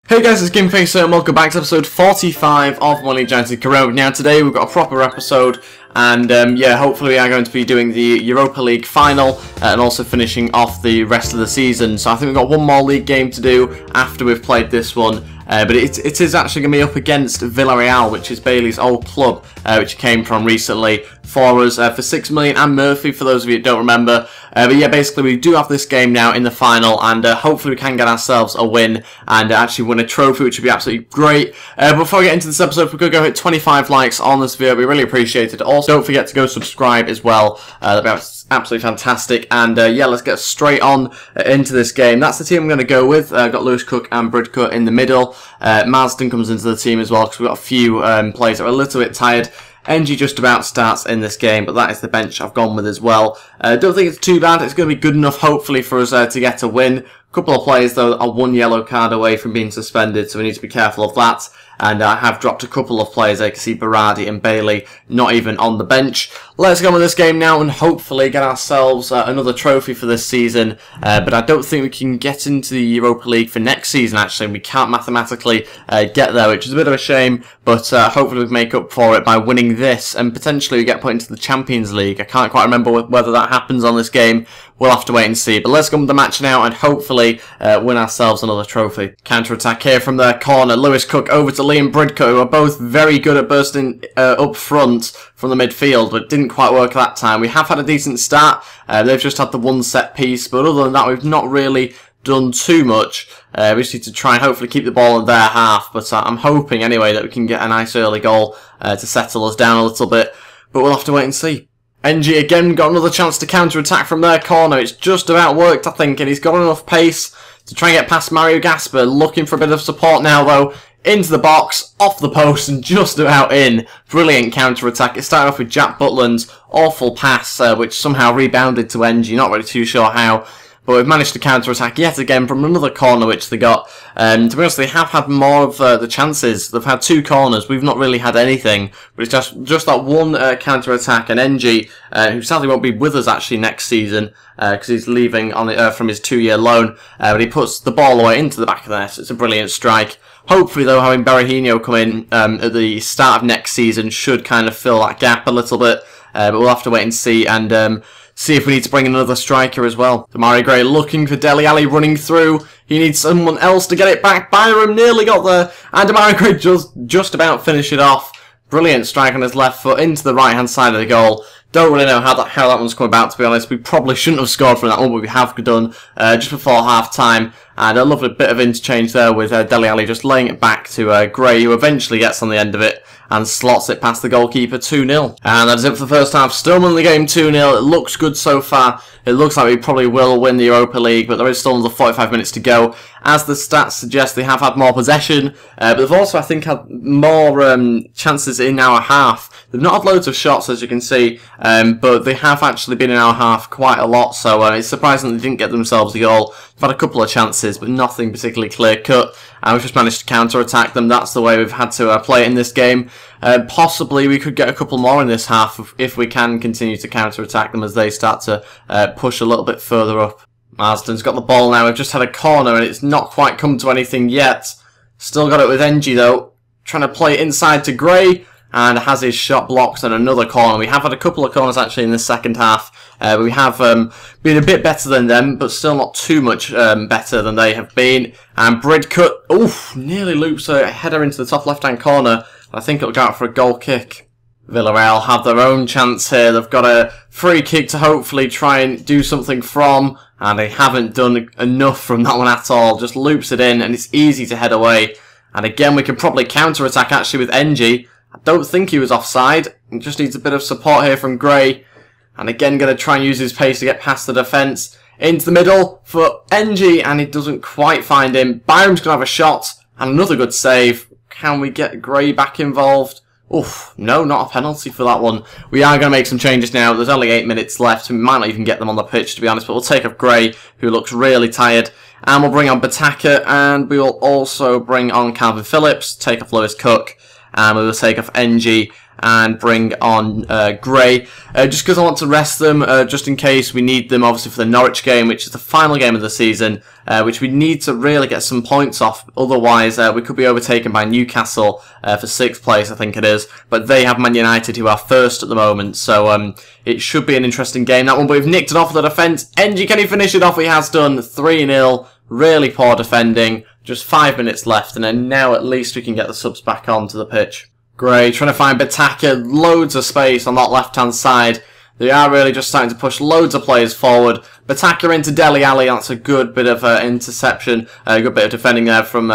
Hey guys, it's Ep45 and welcome back to episode 45 of Money Giants Corona. Now today we've got a proper episode and yeah, hopefully we are going to be doing the Europa League final and also finishing off the rest of the season. So I think we've got one more league game to do after we've played this one. But it is actually going to be up against Villarreal, which is Bailey's old club, which he came from recently for us for 6 million, and Murphy, for those of you that don't remember. But yeah, basically we do have this game now in the final, and hopefully we can get ourselves a win and actually win a trophy, which would be absolutely great. Before we get into this episode, if we could go hit 25 likes on this video, we really appreciate it. Also, don't forget to go subscribe as well. That'd be absolutely fantastic. And yeah, let's get straight on into this game. That's the team I'm going to go with. I've got Lewis Cook and Bridcut in the middle. Marsden comes into the team as well because we've got a few players that are a little bit tired. NG just about starts in this game, but that is the bench I've gone with as well. Don't think it's too bad. It's going to be good enough, hopefully, for us to get a win. A couple of players, though, are one yellow card away from being suspended, so we need to be careful of that. And I have dropped a couple of players. I can see Berardi and Bailey not even on the bench. Let's go with this game now and hopefully get ourselves another trophy for this season. But I don't think we can get into the Europa League for next season, actually. We can't mathematically get there, which is a bit of a shame. But hopefully we make up for it by winning this and potentially we get put into the Champions League. I can't quite remember whether that happens on this game. We'll have to wait and see. But let's go with the match now and hopefully win ourselves another trophy. Counter-attack here from the corner. Lewis Cook over to Liam Bridcut, who are both very good at bursting up front from the midfield, but it didn't quite work that time. We have had a decent start. They've just had the one set piece, but other than that, we've not really done too much. We just need to try and hopefully keep the ball in their half, but I'm hoping anyway that we can get a nice early goal to settle us down a little bit, but we'll have to wait and see. NG again got another chance to counter-attack from their corner. It's just about worked, I think, and he's got enough pace to try and get past Mario Gasper. Looking for a bit of support now, though. Into the box, off the post, and just about in. Brilliant counter-attack. It started off with Jack Butland's awful pass, which somehow rebounded to NG. Not really too sure how. But we've managed to counter-attack yet again from another corner which they got. To be honest, they have had more of the chances. They've had two corners. We've not really had anything. But it's just that one counter-attack. And NG, who sadly won't be with us actually next season, because he's leaving on from his 2-year loan. But he puts the ball away into the back of the net. It's a brilliant strike. Hopefully, though, having Berahino come in at the start of next season should kind of fill that gap a little bit. But we'll have to wait and see. And see if we need to bring in another striker as well. Damari Gray looking for Dele Alli running through. He needs someone else to get it back. Byram nearly got there. And Damari Gray just about finished it off. Brilliant strike on his left foot into the right-hand side of the goal. Don't really know how that one's come about, to be honest. We probably shouldn't have scored from that one, but we have done just before half-time. And a lovely bit of interchange there with Dele Alli just laying it back to Gray, who eventually gets on the end of it and slots it past the goalkeeper 2-0. And that is it for the first half. Still winning the game 2-0. It looks good so far. It looks like we probably will win the Europa League, but there is still another 45 minutes to go. As the stats suggest, they have had more possession, but they've also, I think, had more chances in our half. They've not had loads of shots, as you can see, but they have actually been in our half quite a lot, so it's surprising they didn't get themselves a goal. They've had a couple of chances, but nothing particularly clear-cut, and we've just managed to counter-attack them. That's the way we've had to play it in this game. Possibly we could get a couple more in this half if we can continue to counter-attack them as they start to push a little bit further up. Marsden's got the ball now. We've just had a corner and it's not quite come to anything yet. Still got it with NG though. Trying to play it inside to Gray and has his shot blocked and another corner. We have had a couple of corners actually in the second half. We have been a bit better than them, but still not too much better than they have been. And Bridcut, oof, nearly loops a header into the top left-hand corner. I think it'll go out for a goal kick. Villarreal have their own chance here. They've got a free kick to hopefully try and do something from, and they haven't done enough from that one at all. Just loops it in, and it's easy to head away. And again, we can probably counter-attack actually with NG. I don't think he was offside. He just needs a bit of support here from Gray. And again, going to try and use his pace to get past the defence. Into the middle for NG, and he doesn't quite find him. Byram's going to have a shot, and another good save. Can we get Gray back involved? Oof, no, not a penalty for that one. We are going to make some changes now. There's only 8 minutes left. We might not even get them on the pitch, to be honest, but we'll take off Gray, who looks really tired. And we'll bring on Bataka, and we will also bring on Calvin Phillips, take off Lewis Cook, and we will take off NG and bring on Gray, just because I want to rest them, just in case we need them, obviously, for the Norwich game, which is the final game of the season, which we need to really get some points off. Otherwise, we could be overtaken by Newcastle for 6th place, I think it is. But they have Man United, who are first at the moment, so it should be an interesting game, that one. But we've nicked it off the defence. Engie, can he finish it off? He has done. 3-0. Really poor defending. Just 5 minutes left, and then now at least we can get the subs back onto the pitch. Gray trying to find Bataka, loads of space on that left-hand side. They are really just starting to push loads of players forward. Bataka into Dele Alli, that's a good bit of interception, a good bit of defending there from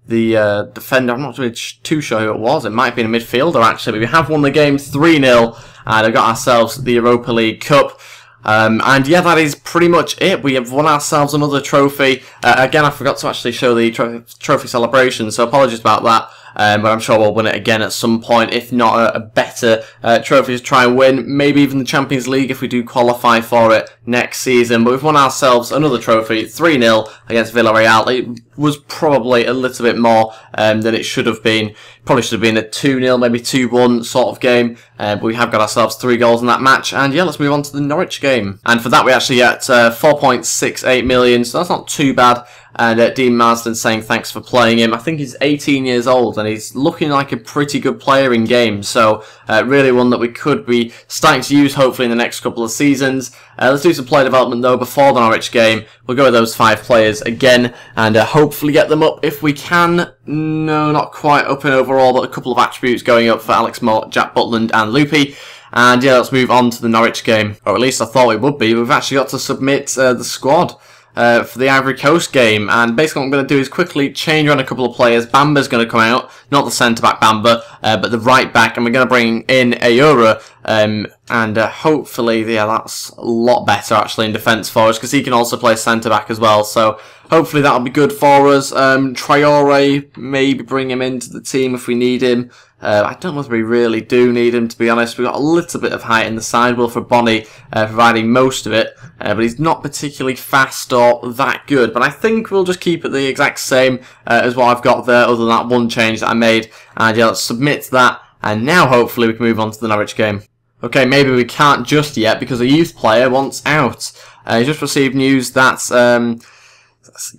the defender. I'm not really too sure who it was. It might have been a midfielder, actually, but we have won the game 3-0, and have got ourselves the Europa League Cup. And yeah, that is pretty much it. We have won ourselves another trophy. Again, I forgot to actually show the trophy celebration, so apologies about that. But I'm sure we'll win it again at some point, if not a better trophy to try and win. Maybe even the Champions League if we do qualify for it next season. But we've won ourselves another trophy, 3-0 against Villarreal. It was probably a little bit more than it should have been. Probably should have been a 2-0, maybe 2-1 sort of game. But we have got ourselves 3 goals in that match. And yeah, let's move on to the Norwich game. And for that we actually get 4.68 million, so that's not too bad. And Dean Marsden saying thanks for playing him. I think he's 18 years old and he's looking like a pretty good player in games. So really one that we could be starting to use hopefully in the next couple of seasons. Let's do some player development though before the Norwich game. We'll go with those 5 players again and hopefully get them up if we can. No, not quite up in overall, but a couple of attributes going up for Alex Moore, Jack Butland and Loopy. And yeah, let's move on to the Norwich game. Or at least I thought we would be. We've actually got to submit the squad for the Ivory Coast game, and basically what I'm going to do is quickly change around a couple of players. Bamba's going to come out, not the centre-back Bamba, but the right-back, and we're going to bring in Ayura, and hopefully, yeah, that's a lot better actually in defence for us, because he can also play centre-back as well, so hopefully that'll be good for us. Traore, maybe bring him into the team if we need him. I don't know if we really do need him, to be honest. We've got a little bit of height in the side. Wilfred Bonny providing most of it, but he's not particularly fast or that good. But I think we'll just keep it the exact same as what I've got there, other than that one change that I made. And yeah, let's submit that, and now hopefully we can move on to the Norwich game. Okay, maybe we can't just yet because a youth player wants out. He just received news that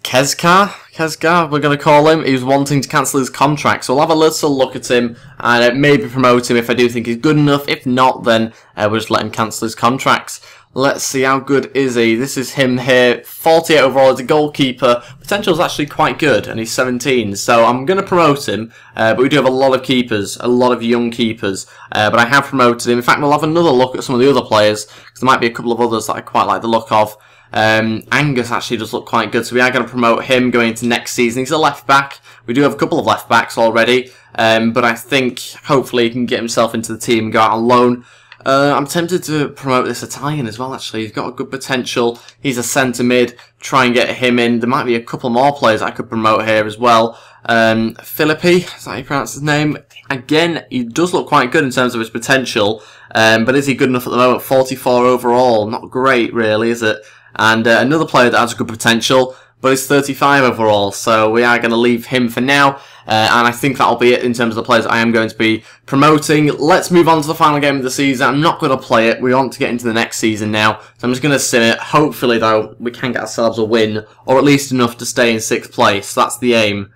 Kezka, we're going to call him. He was wanting to cancel his contract, so we'll have a little look at him and maybe promote him if I do think he's good enough. If not, then we'll just let him cancel his contract. Let's see, how good is he? This is him here, 48 overall as a goalkeeper. Potential is actually quite good, and he's 17, so I'm going to promote him. But we do have a lot of keepers, a lot of young keepers. But I have promoted him. In fact, we'll have another look at some of the other players, because there might be a couple of others that I quite like the look of. Angus actually does look quite good, so we are going to promote him going into next season. He's a left back. We do have a couple of left backs already, but I think hopefully he can get himself into the team and go out on loan. I'm tempted to promote this Italian as well, actually. He's got a good potential. He's a centre mid. Try and get him in. There might be a couple more players I could promote here as well. Philippi, is that how you pronounce his name? Again, he does look quite good in terms of his potential, but is he good enough at the moment? 44 overall. Not great, really, is it? And another player that has good potential, but he's 35 overall, so we are going to leave him for now. And I think that'll be it in terms of the players I am going to be promoting. Let's move on to the final game of the season. I'm not going to play it. We want to get into the next season now, so I'm just going to sim it. Hopefully, though, we can get ourselves a win, or at least enough to stay in 6th place. That's the aim.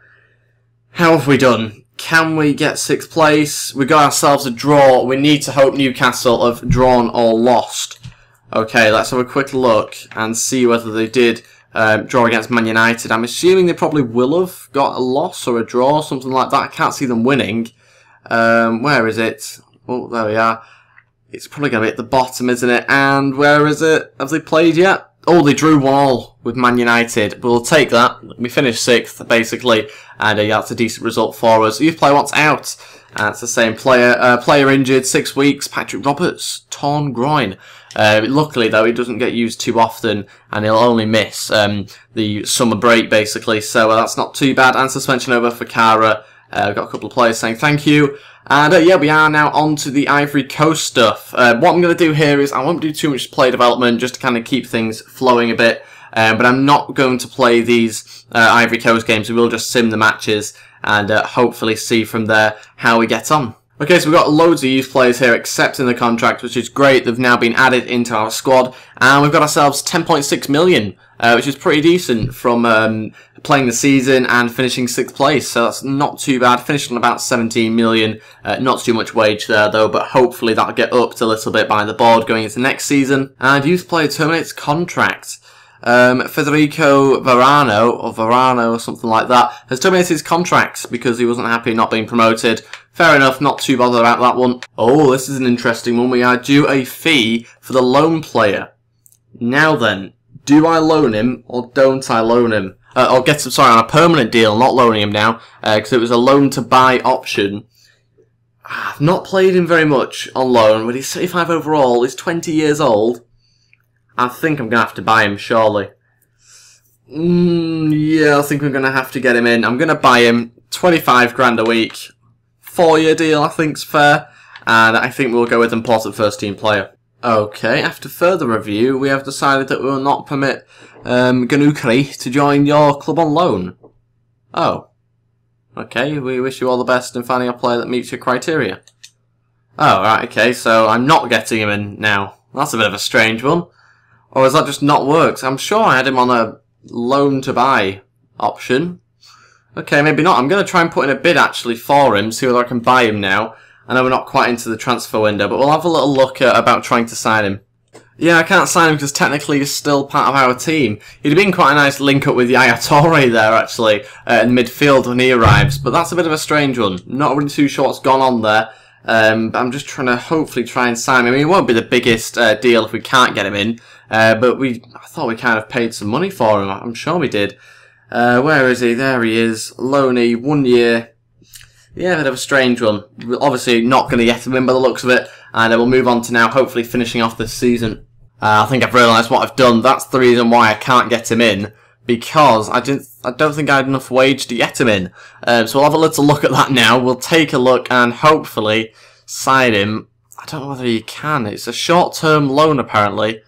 How have we done? Can we get 6th place? We got ourselves a draw. We need to hope Newcastle have drawn or lost. Okay, let's have a quick look and see whether they did draw against Man United. I'm assuming they probably will have got a loss or a draw, something like that. I can't see them winning. Where is it? Oh, there we are. It's probably going to be at the bottom, isn't it? And where is it? Have they played yet? Oh, they drew 1-1 with Man United. But we'll take that. We finished 6th, basically. And yeah, that's a decent result for us. Youth player wants out. And it's the same player. Player injured, 6 weeks. Patrick Roberts, torn groin. Luckily, though, he doesn't get used too often, and he'll only miss the summer break, basically. So that's not too bad. And suspension over for Kara. We've got a couple of players saying thank you. And yeah, we are now on to the Ivory Coast stuff. What I'm going to do here is I won't do too much play development, just to kind of keep things flowing a bit. But I'm not going to play these Ivory Coast games. We will just sim the matches and hopefully see from there how we get on. Okay, so we've got loads of youth players here accepting the contract, which is great. They've now been added into our squad, and we've got ourselves 10.6 million, which is pretty decent from playing the season and finishing 6th place, so that's not too bad. Finished on about 17 million, not too much wage there though, but hopefully that'll get upped a little bit by the board going into next season. And youth player terminates contract. Federico Varano or something like that has terminated his contract because he wasn't happy not being promoted. Fair enough, not too bothered about that one. Oh, this is an interesting one. We are due a fee for the loan player. Now then, do I loan him or don't I loan him? Or get him, sorry, on a permanent deal, not loaning him now, because it was a loan to buy option. I've not played him very much on loan, but he's 35 overall, he's 20 years old. I think I'm going to have to buy him, surely. Yeah, I think I'm going to have to get him in. I'm going to buy him 25 grand a week. 4-year deal, I think's fair. And I think we'll go with important first team player. Okay, after further review, we have decided that we will not permit Ganukri to join your club on loan. Oh. Okay, we wish you all the best in finding a player that meets your criteria. Oh, right, okay, so I'm not getting him in now. That's a bit of a strange one. Or has that just not worked? I'm sure I had him on a loan to buy option. Okay, maybe not. I'm going to try and put in a bid actually for him, see whether I can buy him now. I know we're not quite into the transfer window, but we'll have a little look at about trying to sign him. Yeah, I can't sign him because technically he's still part of our team. He'd have been quite a nice link up with Yaya Toure there actually, in midfield when he arrives, but that's a bit of a strange one. Not really too sure what's gone on there. I'm just trying to hopefully try and sign him. I mean, it won't be the biggest deal if we can't get him in, but I thought we kind of paid some money for him. I'm sure we did. Where is he? There he is. Loanee, 1 year. Yeah, a bit of a strange one. We're obviously not going to get him in by the looks of it, and we'll move on to now hopefully finishing off this season. I think I've realised what I've done. That's the reason why I can't get him in, because I don't think I had enough wage to get him in. So we'll have a little look at that now. We'll take a look and hopefully sign him. I don't know whether you can. It's a short-term loan apparently.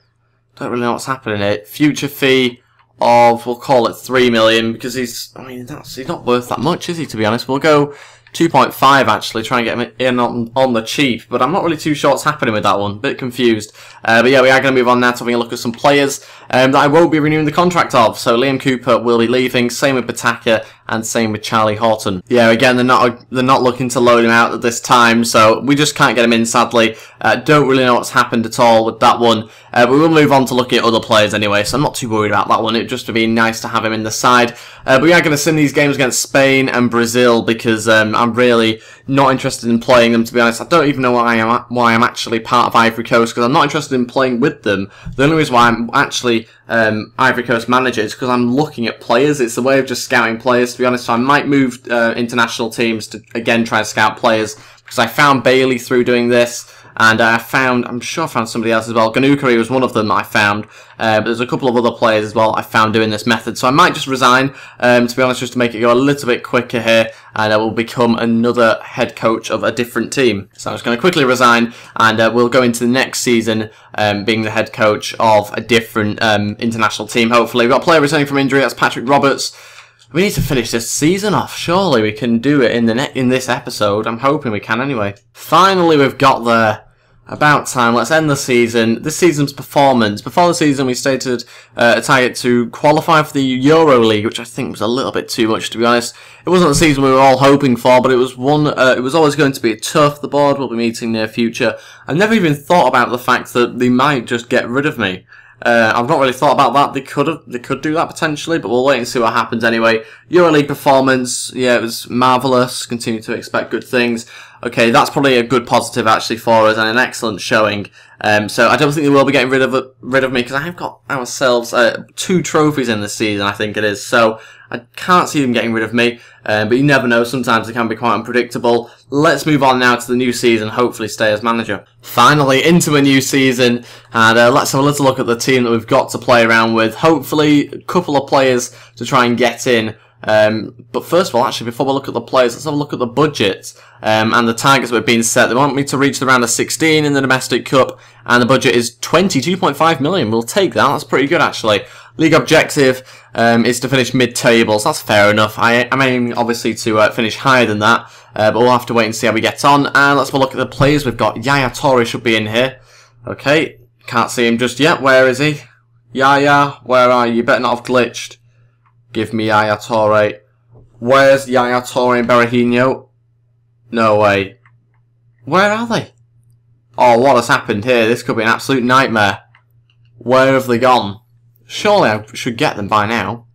Don't really know what's happening here. Future fee of, we'll call it 3 million, because he's not worth that much, is he, to be honest? We'll go 2.5 actually, try and get him in on the cheap, but I'm not really too sure what's happening with that one, bit confused. But yeah, we are going to move on now to having a look at some players that I won't be renewing the contract of. So Liam Cooper will be leaving, same with Bataka, and same with Charlie Horton. Yeah, again, they're not looking to load him out at this time, so we just can't get him in, sadly. Don't really know what's happened at all with that one. We will move on to looking at other players anyway, so I'm not too worried about that one. It would just be nice to have him in the side. But we are going to sim these games against Spain and Brazil because I'm really not interested in playing them, to be honest. I don't even know why I'm actually part of Ivory Coast, because I'm not interested in playing with them. The only reason why I'm actually Ivory Coast manager is because I'm looking at players. It's a way of just scouting players, to be honest. So I might move international teams to, again, try and scout players, because I found Bailey through doing this. And I'm sure I found somebody else as well. Ganukari was one of them that I found. But there's a couple of other players as well I found doing this method. So I might just resign, to be honest, just to make it go a little bit quicker here. And I will become another head coach of a different team. So I'm just going to quickly resign. And we'll go into the next season being the head coach of a different international team, hopefully. We've got a player returning from injury. That's Patrick Roberts. We need to finish this season off. Surely we can do it in this episode. I'm hoping we can anyway. Finally, we've got there. About time. Let's end the season. This season's performance. Before the season, we stated a target to qualify for the Europa League, which I think was a little bit too much, to be honest. It wasn't the season we were all hoping for, but it was one. It was always going to be tough. The board will be meeting near future. I've never even thought about the fact that they might just get rid of me. I've not really thought about that. They could do that potentially, but we'll wait and see what happens anyway. EuroLeague performance, yeah, it was marvellous. Continue to expect good things. Okay, that's probably a good positive actually for us and an excellent showing. So I don't think they will be getting rid of me, because I have got ourselves 2 trophies in this season, I think it is. So I can't see them getting rid of me, but you never know. Sometimes they can be quite unpredictable. Let's move on now to the new season, hopefully stay as manager. Finally, into a new season, and let's have a little look at the team that we've got to play around with. Hopefully, a couple of players to try and get in. But first of all, actually, before we look at the players, let's have a look at the budget and the targets that have been set. They want me to reach the round of 16 in the Domestic Cup, and the budget is 22.5 million. We'll take that. That's pretty good, actually. League objective is to finish mid-table, so that's fair enough. I'm aiming, obviously, to finish higher than that. but we'll have to wait and see how we get on. And let's have a look at the players we've got. Yaya Toure should be in here. Okay, can't see him just yet. Where is he? Yaya, where are you? You better not have glitched. Give me Yaya Toure. Where's Yaya Toure and Berahino? No way. Where are they? Oh, what has happened here? This could be an absolute nightmare. Where have they gone? Surely I should get them by now.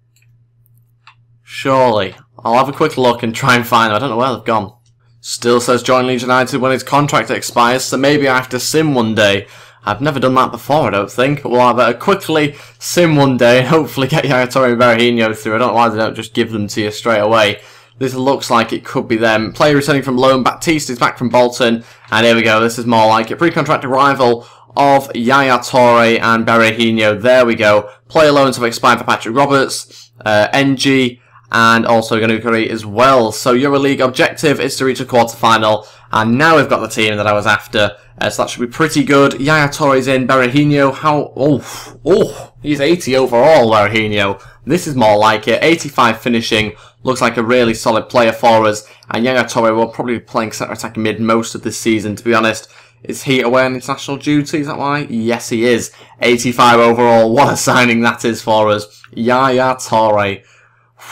Surely. I'll have a quick look and try and find them. I don't know where they've gone. Still says join Leeds United when his contract expires, so maybe I have to sim one day. I've never done that before, I don't think. But we'll have quickly sim one day and hopefully get Yaya Toure and Berahino through. I don't know why they don't just give them to you straight away. This looks like it could be them. Player returning from loan. Baptiste is back from Bolton. And here we go. This is more like a pre-contract arrival of Yaya Toure and Berahino. There we go. Player loans have expired for Patrick Roberts, NG, and also Ganukari as well. So Europa League objective is to reach a quarter-final. And now we've got the team that I was after. So that should be pretty good. Yaya Toure's in. Berahino, how... Oh, he's 80 overall, Berahino. This is more like it. 85 finishing. Looks like a really solid player for us. And Yaya Toure will probably be playing centre-attacking mid most of this season, to be honest. Is he away on international duty? Is that why? Yes, he is. 85 overall. What a signing that is for us. Yaya Toure.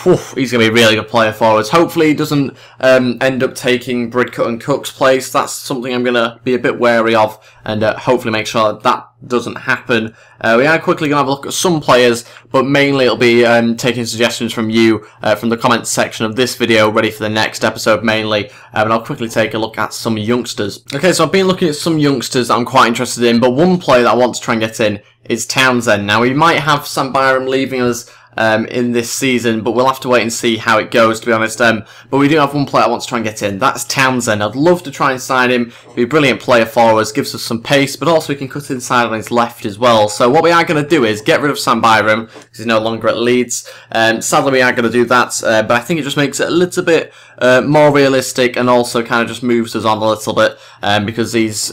Whew, he's going to be a really good player for us. Hopefully he doesn't end up taking Bridcut and Cook's place. That's something I'm going to be a bit wary of, and hopefully make sure that doesn't happen. We are quickly going to have a look at some players, but mainly it'll be taking suggestions from you from the comments section of this video, ready for the next episode mainly. And I'll quickly take a look at some youngsters. Okay, so I've been looking at some youngsters that I'm quite interested in, but one player that I want to try and get in is Townsend. Now, we might have Sam Byram leaving us in this season, but we'll have to wait and see how it goes, to be honest. But we do have one player I want to try and get in. That's Townsend. I'd love to try and sign him. Be a brilliant player for us, gives us some pace, but also we can cut inside on his left as well. So what we are going to do is get rid of Sam Byram, because he's no longer at Leeds. Sadly, we are going to do that, but I think it just makes it a little bit more realistic, and also kind of just moves us on a little bit, because he's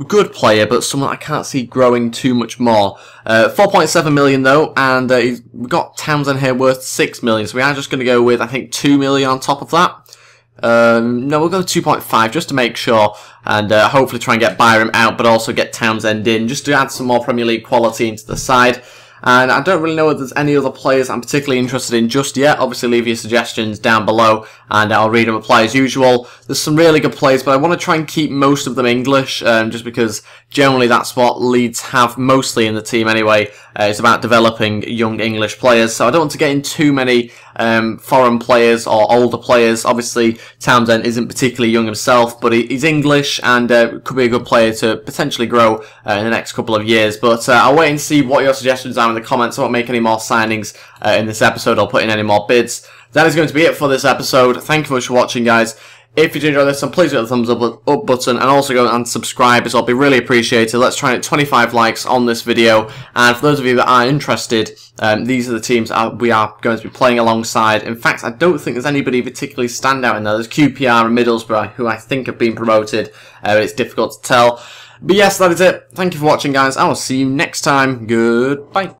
good player, but someone I can't see growing too much more. 4.7 million though, and we've got Townsend here worth 6 million, so we are just going to go with, I think, 2 million on top of that. No, we'll go 2.5 just to make sure, and hopefully try and get Byram out, but also get Townsend in, just to add some more Premier League quality into the side. And I don't really know if there's any other players I'm particularly interested in just yet. Obviously, leave your suggestions down below, and I'll read them and apply as usual. There's some really good players, but I want to try and keep most of them English, just because generally that's what Leeds have mostly in the team anyway. It's about developing young English players, so I don't want to get in too many foreign players or older players. Obviously, Townsend isn't particularly young himself, but he's English and could be a good player to potentially grow in the next couple of years. But I'll wait and see what your suggestions are in the comments. I won't make any more signings in this episode or put in any more bids. That is going to be it for this episode. Thank you very much for watching, guys. If you did enjoy this, then please hit the thumbs up button, and also go and subscribe, as well. It'll be really appreciated. Let's try and hit 25 likes on this video. And for those of you that are interested, these are the teams we are going to be playing alongside. In fact, I don't think there's anybody particularly standout in there. There's QPR and Middlesbrough, who I think have been promoted, but it's difficult to tell. But yes, that is it. Thank you for watching, guys. I will see you next time. Goodbye.